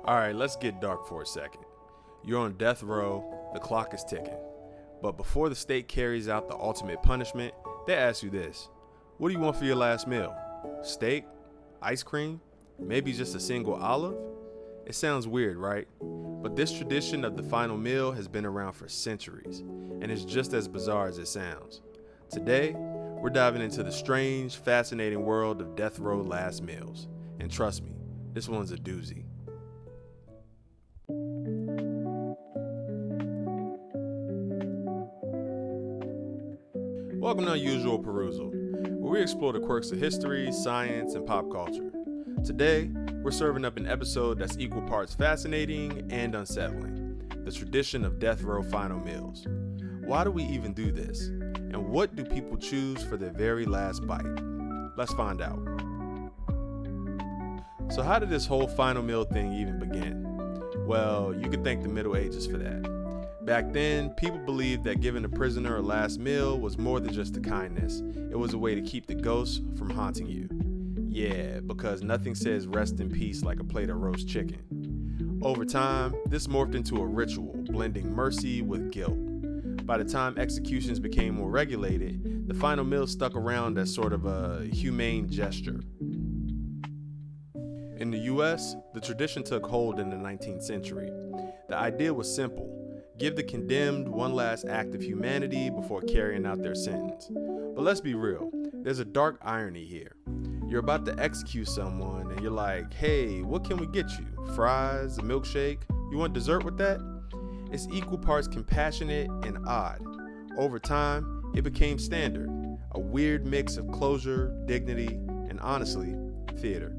Alright, let's get dark for a second. You're on death row, the clock is ticking. But before the state carries out the ultimate punishment, they ask you this: what do you want for your last meal? Steak? Ice cream? Maybe just a single olive? It sounds weird, right? But this tradition of the final meal has been around for centuries, and it's just as bizarre as it sounds. Today, we're diving into the strange, fascinating world of death row last meals. And trust me, this one's a doozy. Welcome to Unusual Perusal, where we explore the quirks of history, science, and pop culture. Today, we're serving up an episode that's equal parts fascinating and unsettling: the tradition of death row final meals. Why do we even do this? And what do people choose for their very last bite? Let's find out. So how did this whole final meal thing even begin? Well, you could thank the Middle Ages for that. Back then, people believed that giving a prisoner a last meal was more than just a kindness. It was a way to keep the ghosts from haunting you. Yeah, because nothing says rest in peace like a plate of roast chicken. Over time, this morphed into a ritual, blending mercy with guilt. By the time executions became more regulated, the final meal stuck around as sort of a humane gesture. In the US, the tradition took hold in the 19th century. The idea was simple: give the condemned one last act of humanity before carrying out their sentence. But let's be real, there's a dark irony here. You're about to execute someone and you're like, hey, what can we get you? Fries, a milkshake? You want dessert with that? It's equal parts compassionate and odd. Over time, it became standard, a weird mix of closure, dignity, and honestly, theater.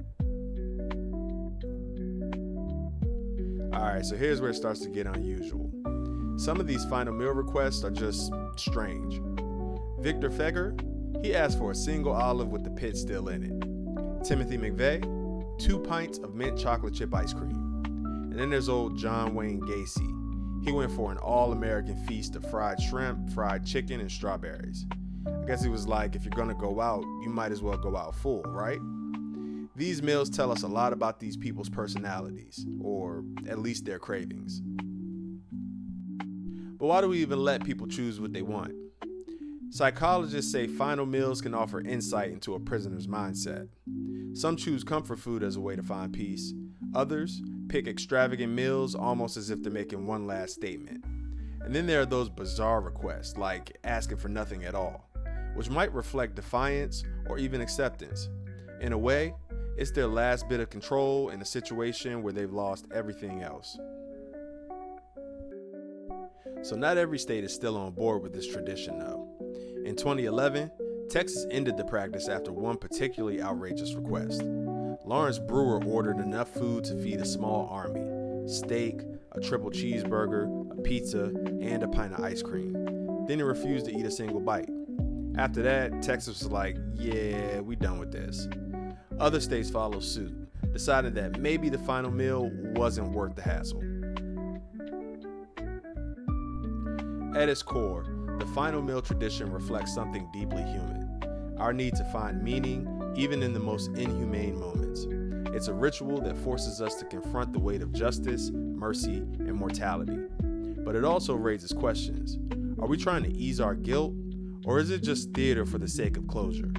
Alright, so here's where it starts to get unusual. Some of these final meal requests are just strange. Victor Feger, he asked for a single olive with the pit still in it. Timothy McVeigh, 2 pints of mint chocolate chip ice cream. And then there's old John Wayne Gacy. He went for an all-American feast of fried shrimp, fried chicken, and strawberries. I guess he was like, if you're gonna go out, you might as well go out full, right? These meals tell us a lot about these people's personalities, or at least their cravings. But why do we even let people choose what they want? Psychologists say final meals can offer insight into a prisoner's mindset. Some choose comfort food as a way to find peace. Others pick extravagant meals almost as if they're making one last statement. And then there are those bizarre requests, like asking for nothing at all, which might reflect defiance or even acceptance. In a way, it's their last bit of control in a situation where they've lost everything else. So not every state is still on board with this tradition though. In 2011, Texas ended the practice after one particularly outrageous request. Lawrence Brewer ordered enough food to feed a small army: steak, a triple cheeseburger, a pizza, and a pint of ice cream. Then he refused to eat a single bite. After that, Texas was like, yeah, we done with this. Other states followed suit, deciding that maybe the final meal wasn't worth the hassle. At its core, the final meal tradition reflects something deeply human: our need to find meaning even in the most inhumane moments. It's a ritual that forces us to confront the weight of justice, mercy, and mortality. But it also raises questions. Are we trying to ease our guilt, or is it just theater for the sake of closure?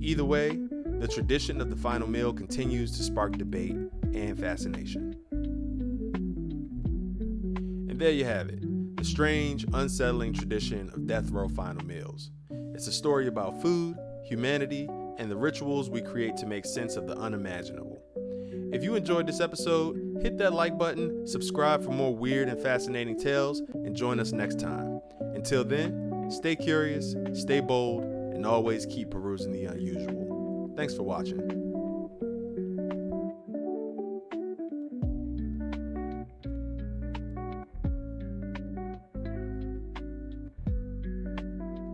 Either way, the tradition of the final meal continues to spark debate and fascination. And there you have it, the strange, unsettling tradition of death row final meals. It's a story about food, humanity, and the rituals we create to make sense of the unimaginable. If you enjoyed this episode, hit that like button, subscribe for more weird and fascinating tales, and join us next time. Until then, stay curious, stay bold, and always keep perusing the unusual. Thanks for watching.